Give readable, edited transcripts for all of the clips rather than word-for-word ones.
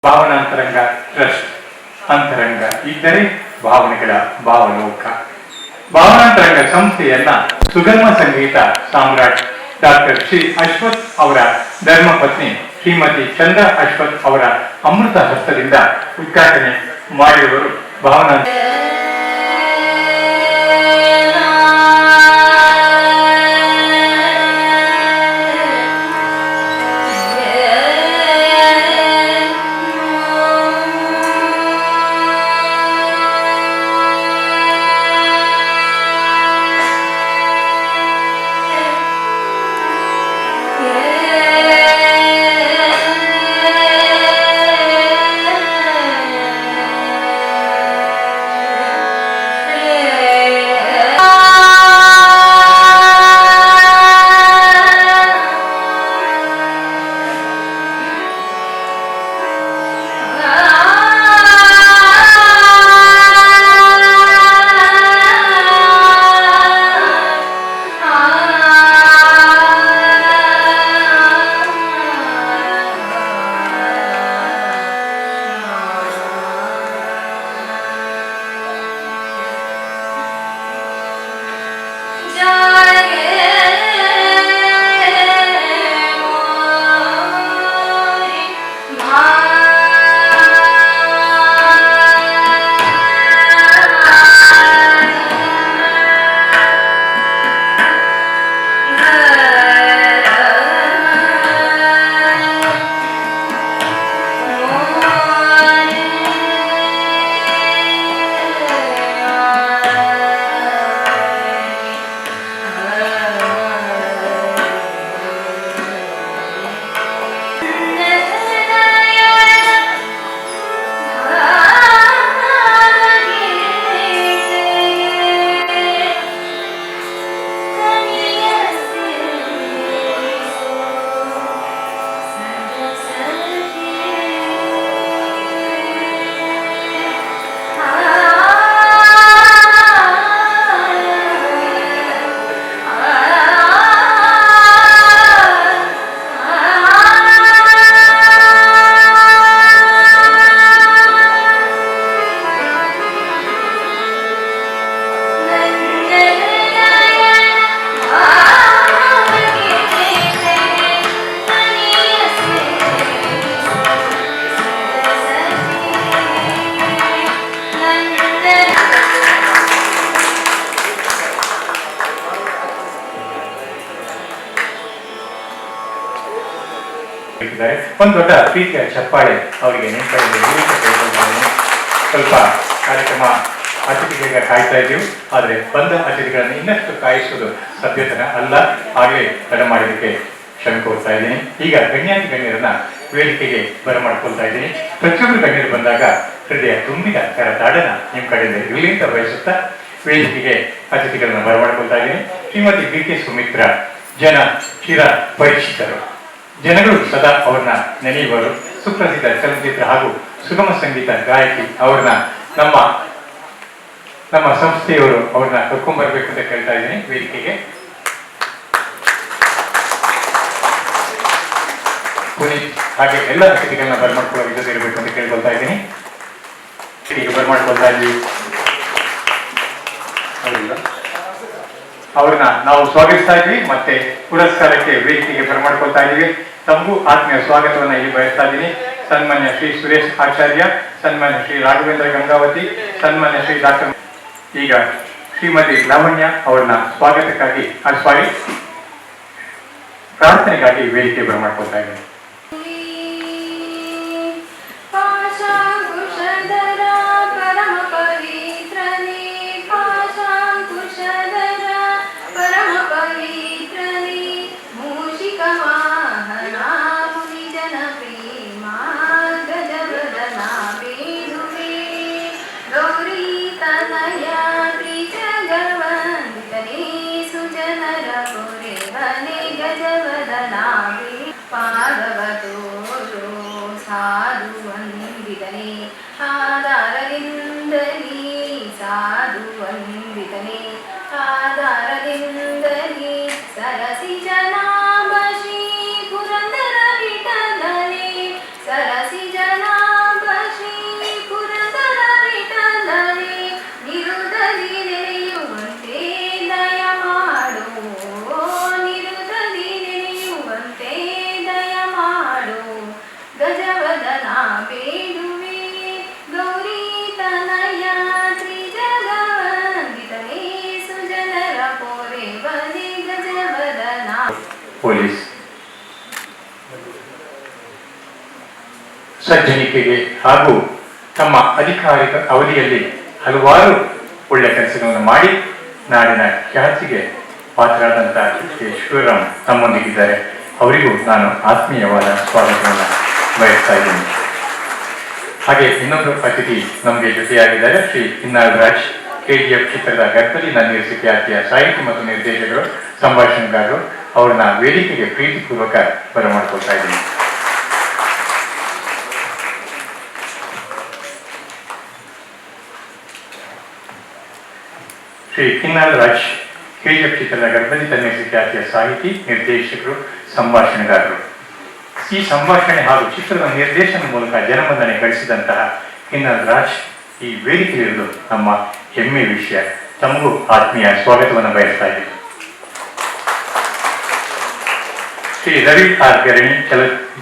ಭಾವನಾಂತರಂಗ trust. ಅಂತರಂಗ ಇದ್ದರೆ ಭಾವನೆಗಳ ಭಾವಲೋಕ. ಭಾವನಾಂತರಂಗ ಸಂಸ್ಥೆಯನ್ನ ಸುಗಮ ಸಂಗೀತ ಸಾಮ್ರಾಟ್ ಡಾಕ್ಟರ್ ಶ್ರೀ ಅಶ್ವಥ್ ಅವರ ಧರ್ಮಪತ್ನಿ ಶ್ರೀಮತಿ ಚಂದ್ರ ಅಶ್ವಥ್ ಅವರ ಅಮೃತ ಹಸ್ತದಿಂದ ಉದ್ಘಾಟನೆ ಮಾಡಿರುವರು. ಭಾವನಾಂತರ ಒಂದು ದೊಡ್ಡ ಪ್ರೀತಿಯ ಚಪ್ಪಾಳೆ ಅವರಿಗೆ ಸ್ವಲ್ಪ ಕಾರ್ಯಕ್ರಮ ಅತಿಥಿಗಳಿಗೆ ಕಾಯ್ತಾ ಇದ್ದೀವಿ. ಆದರೆ ಬಂದ ಅತಿಥಿಗಳನ್ನು ಇನ್ನಷ್ಟು ಕಾಯಿಸುವುದು ಸಭ್ಯತನ ಅಲ್ಲ. ಹಾಗೆ ತಡ ಮಾಡಿದ್ದಕ್ಕೆ ಕ್ಷಮೆ ಕೋರ್ತಾ ಇದ್ದೀನಿ. ಈಗ ಗಣ್ಯಾತಿ ಗಣ್ಯರನ್ನ ವೇದಿಕೆಗೆ ಬರಮಾಡ್ಕೊಳ್ತಾ ಇದ್ದೀನಿ. ಪ್ರತಿಯೊಬ್ಬರು ಗಣ್ಯರು ಬಂದಾಗ ಹೃದಯ ತುಂಬಿದ ಕರತಾಡನ ನಿಮ್ಮ ಕಡೆಯಿಂದ ಇರಲಿ ಅಂತ ಬಯಸುತ್ತಾ ವೇದಿಕೆಗೆ ಅತಿಥಿಗಳನ್ನ ಬರಮಾಡ್ಕೊಳ್ತಾ ಇದ್ದೀನಿ. ಶ್ರೀಮತಿ ಬಿ ಕೆ ಸುಮಿತ್ರ ಜನ ಚಿರ ಪರಿಚಿತರು. ಜನಗಳು ಸದಾ ಅವ್ರನ್ನ ನೆನೆಯುವರು. ಸುಪ್ರಸಿದ್ಧ ಚಲನಚಿತ್ರ ಹಾಗೂ ಸುಗಮ ಸಂಗೀತ ಗಾಯಕಿ ಅವ್ರನ್ನ ನಮ್ಮ ಸಂಸ್ಥೆಯವರು ಅವ್ರನ್ನ ಕರ್ಕೊಂಡ್ಬರ್ಬೇಕು ಅಂತ ಕೇಳ್ತಾ ಇದ್ದೀನಿ ವೇದಿಕೆಗೆ. ಪುನೀತ್ ಹಾಗೆ ಎಲ್ಲ ಅತಿಥಿಗಳನ್ನ ಬರಮಾಡ್ಕೊಳ್ಳೋ ಜೊತೆ ಇರಬೇಕು ಅಂತ ಕೇಳ್ಕೊಳ್ತಾ ಇದ್ದೀನಿ. ಬರಮಾಡ್ಕೊಳ್ತಾ ಇದ್ದೀವಿ. ಅವ್ರನ್ನ ನಾವು ಸ್ವಾಗತಿಸ್ತಾ ಇದ್ವಿ. ಮತ್ತೆ ಪುರಸ್ಕಾರಕ್ಕೆ ವೇದಿಕೆಗೆ ಬರಮಾಡ್ಕೊಳ್ತಾ ಇದ್ದೀವಿ. ತಮಗೂ ಆತ್ಮೀಯ ಸ್ವಾಗತವನ್ನ ಇಲ್ಲಿ ಬಯಸ್ತಾ ಇದ್ದೀನಿ. ಸನ್ಮಾನ್ಯ ಶ್ರೀ ಸುರೇಶ್ ಆಚಾರ್ಯ, ಸನ್ಮಾನ್ಯ ಶ್ರೀ ರಾಘವೇಂದ್ರ ಗಂಗಾವತಿ, ಸನ್ಮಾನ್ಯ ಶ್ರೀ ಡಾಕ್ಟರ್. ಈಗ ಶ್ರೀಮತಿ ಲಾವಣ್ಯ ಅವ್ರನ್ನ ಸ್ವಾಗತಕ್ಕಾಗಿ ಪ್ರಾರ್ಥನೆಗಾಗಿ ವೇದಿಕೆ ಬರಮಾಡ್ಕೊಳ್ತಾ ಇದ್ದೀನಿ. ಆಧಾರದಿಂದಲೇ ಸರಸಿ ಜನಾಭ ಪೊಲೀಸ್ ಸಜ್ಜನಿಕೆಗೆ ಹಾಗೂ ತಮ್ಮ ಅಧಿಕಾರಿಕ ಅವಧಿಯಲ್ಲಿ ಹಲವಾರು ಒಳ್ಳೆಯ ಕೆಲಸಗಳನ್ನು ಮಾಡಿ ನಾಡಿನ ಖ್ಯಾತಿಗೆ ಪಾತ್ರರಾದಂತಹ ಶ್ರೀ ಶಿವರಾಮ್ ನಮ್ಮೊಂದಿಗಿದ್ದಾರೆ. ಅವರಿಗೂ ನಾನು ಆತ್ಮೀಯವಾದ ಸ್ವಾಗತವನ್ನು ಬಯಸ್ತಾ ಇದ್ದೀನಿ. ಹಾಗೆ ಇನ್ನೊಂದು ಅತಿಥಿ ನಮಗೆ ಜೊತೆಯಾಗಿದ್ದಾರೆ ಶ್ರೀ ಕಿನ್ನಾಳ್ ರಾಜ್, KGF ಚಿತ್ರದ ಗರ್ಭದಲ್ಲಿ ನನ್ನಿರಿಸಿ ಖ್ಯಾತಿಯ ಸಾಹಿತಿ ಮತ್ತು ನಿರ್ದೇಶಕರು, ಸಂಭಾಷಣೆಗಾರರು. ಅವ್ರನ್ನ ವೇದಿಕೆಗೆ ಪ್ರೀತಿಪೂರ್ವಕ ಬರಮಾಡ್ಕೊಳ್ತಾ ಇದ್ದೀನಿ. ಶ್ರೀ ಕಿನ್ನಾಳ್ ರಾಜ್, KGF ಚಿತ್ರದ ಗರ್ಭದಲ್ಲಿ ತನ್ನಿರಿಸಿ ಖ್ಯಾತಿಯ ಸಾಹಿತಿ, ನಿರ್ದೇಶಕರು, ಸಂಭಾಷಣೆಗಾರರು. ಈ ಸಂಭಾಷಣೆ ಹಾಗೂ ಚಿತ್ರದ ನಿರ್ದೇಶನ ಮೂಲಕ ಜನಮನ್ನಣೆ ಗಳಿಸಿದಂತಹ ಕಿನ್ನಾಳ್ ರಾಜ್ ಈ ವೇದಿಕೆಯಲ್ಲಿರುವುದು ನಮ್ಮ ಹೆಮ್ಮೆಯ ವಿಷಯ. ತಮಗೂ ಆತ್ಮೀಯ ಸ್ವಾಗತವನ್ನು ಬಯಸ್ತಾ ಇದ್ದೀನಿ. ಶ್ರೀ ರವಿ ಆರ್ ಗರಣಿ,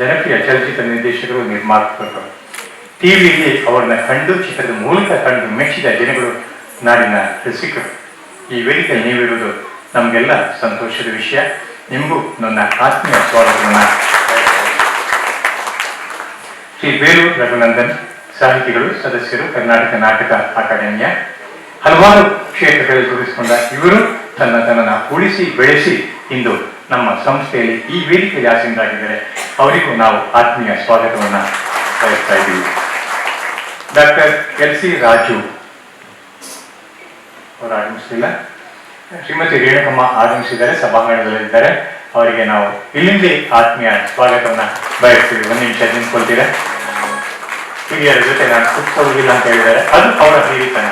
ಜನಪ್ರಿಯ ಚಲನಚಿತ್ರ ನಿರ್ದೇಶಕರು, ನಿರ್ಮಾಪಕರು. ಟಿವಿಯಲ್ಲಿ ಅವರನ್ನ ಕಂಡು ಚಿತ್ರದ ಮೂಲಕ ಕಂಡು ಮೆಚ್ಚಿದ ಜನಗಳು, ನಾಡಿನ ರಸಿಕರು. ಈ ವೇದಿಕೆಯಲ್ಲಿ ನೀವಿರುವುದು ನಮಗೆಲ್ಲ ಸಂತೋಷದ ವಿಷಯ. ನಿಮಗೂ ನನ್ನ ಆತ್ಮೀಯ ಸ್ವಾಗತವನ್ನು. ಶ್ರೀ ಬೇಲೂರು ರಘುನಂದನ್, ಸಾಹಿತಿಗಳು, ಸದಸ್ಯರು, ಕರ್ನಾಟಕ ನಾಟಕ ಅಕಾಡೆಮಿಯ ಹಲವಾರು ಕ್ಷೇತ್ರಗಳಲ್ಲಿ ತೊಡಗಿಸಿಕೊಂಡ ಇವರು ತನ್ನನ್ನು ಉಳಿಸಿ ಬೆಳೆಸಿ ಇಂದು ನಮ್ಮ ಸಂಸ್ಥೆಯಲ್ಲಿ ಈ ವೇದಿಕೆಯಲ್ಲಿ ಆಸೀನರಾಗಿದ್ದಾರೆ. ಅವರಿಗೂ ನಾವು ಆತ್ಮೀಯ ಸ್ವಾಗತವನ್ನು ಬಯಸ್ತಾ ಇದ್ದೀವಿ. ಡಾಕ್ಟರ್ LC ರಾಜು ಅವರು ಆಗಮಿಸಲಿಲ್ಲ. ಶ್ರೀಮತಿ ರೇಣುಕಮ್ಮ ಆಗಮಿಸಿದ್ದಾರೆ, ಸಭಾಂಗಣದಲ್ಲಿದ್ದಾರೆ. ಅವರಿಗೆ ನಾವು ಇಲ್ಲಿಂದೇ ಆತ್ಮೀಯ ಸ್ವಾಗತವನ್ನು ಬಯಸ್ತೀವಿ. ಒಂದು ನಿಮಿಷ ನಿಂತ್ಕೊಳ್ತೀರಾ? ಹಿರಿಯರ ಜೊತೆ ನಾನು ಕೂತ್ಕೊಳ್ಳುವುದಿಲ್ಲ ಅಂತ ಹೇಳಿದ್ದಾರೆ. ಅದು ಅವರ ಹಿರಿತನ.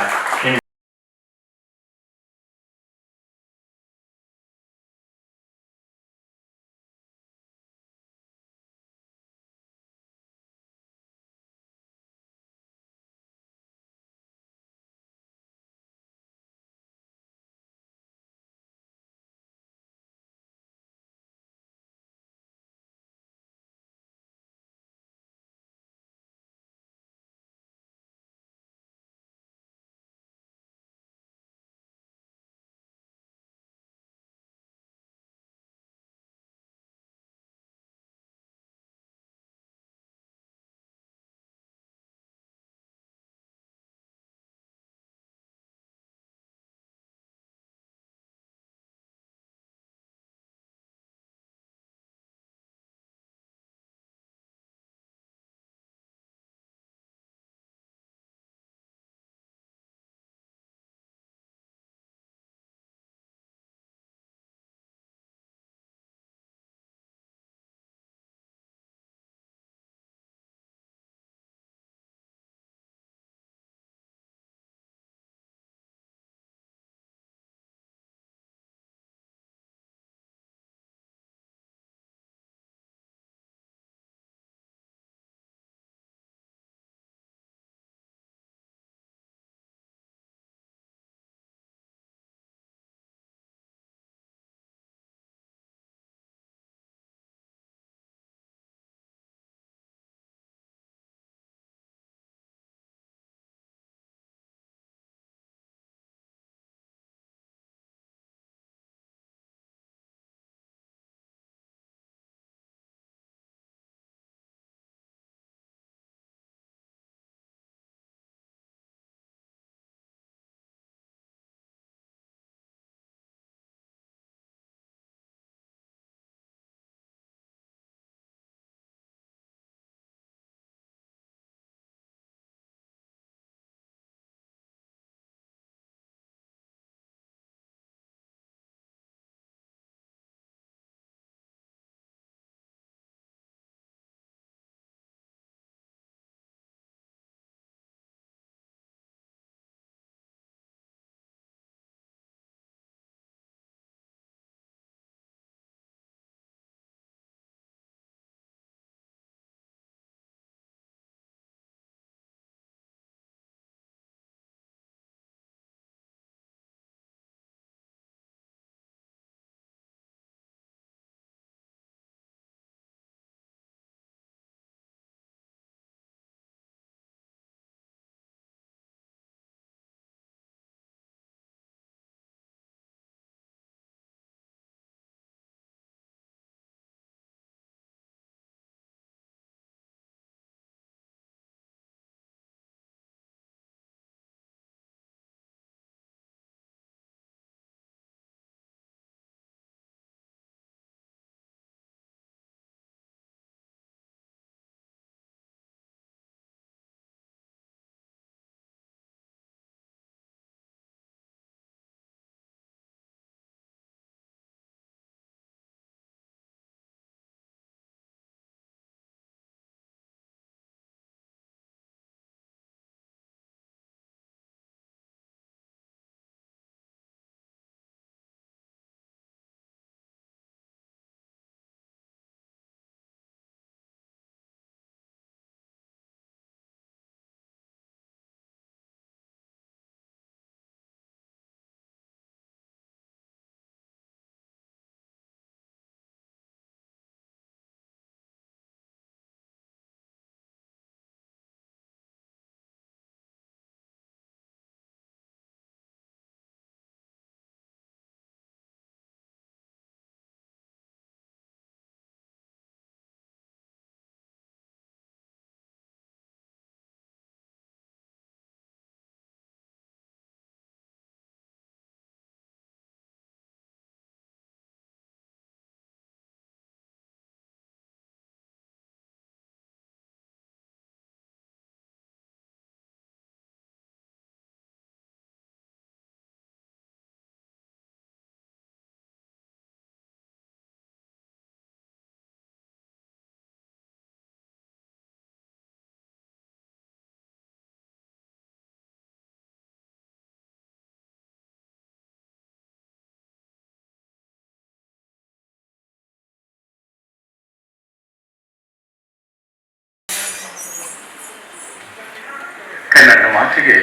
ಕಾಮಾಕ್ಷಿಗೆ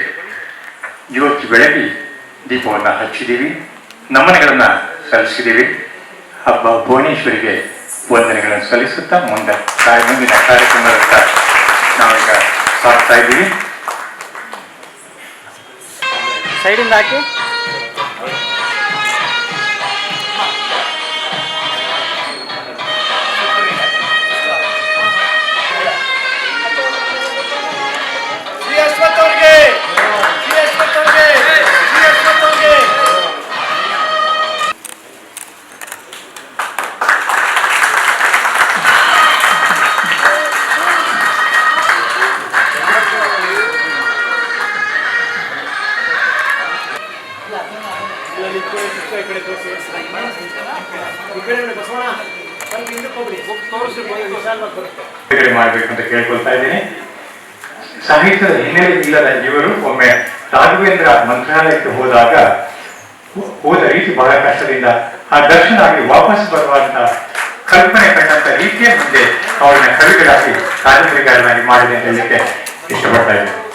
ಇವತ್ತು ಬೆಳಗ್ಗೆ ದೀಪವನ್ನು ಹಚ್ಚಿದ್ದೀವಿ, ನಮನಗಳನ್ನು ಸಲ್ಲಿಸಿದ್ದೀವಿ. ಹಬ್ಬ ಭುವನೇಶ್ವರಿಗೆ ವಂದನೆಗಳನ್ನು ಸಲ್ಲಿಸುತ್ತಾ ಮುಂದಿನ ಕಾರ್ಯಕ್ರಮದತ್ತ ನಾವೀಗ ಸಾಗ್ತಾ ಇದ್ದೀವಿ. ಸೈಡಿಂದ ಹಾಕಿ. ಮಾಡಬೇಕು ಅಂತ ಕೇಳ್ಕೊಳ್ತಾ ಇದ್ದೀನಿ. ಸಾಹಿತ್ಯದ ಹಿನ್ನೆಲೆ ಇಲ್ಲದ ಇವರು ಒಮ್ಮೆ ರಾಘವೇಂದ್ರ ಮಂತ್ರಾಲಯಕ್ಕೆ ಹೋದ ರೀತಿ ಬಹಳ ಕಷ್ಟದಿಂದ ಆ ದರ್ಶನ ಆಗಿ ವಾಪಸ್ ಬರುವಂತ ಕಲ್ಪನೆ ಕಂಡಂತ ರೀತಿಯ ಮುಂದೆ ಅವರನ್ನ ಕವಿಗಳಾಗಿ ಕಾದಂಬರಿಗಾರನಾಗಿ ಮಾಡಿದೆ ಅಂತ ಹೇಳಲಿಕ್ಕೆ ಇಷ್ಟಪಡ್ತಾ ಇದ್ದೀನಿ.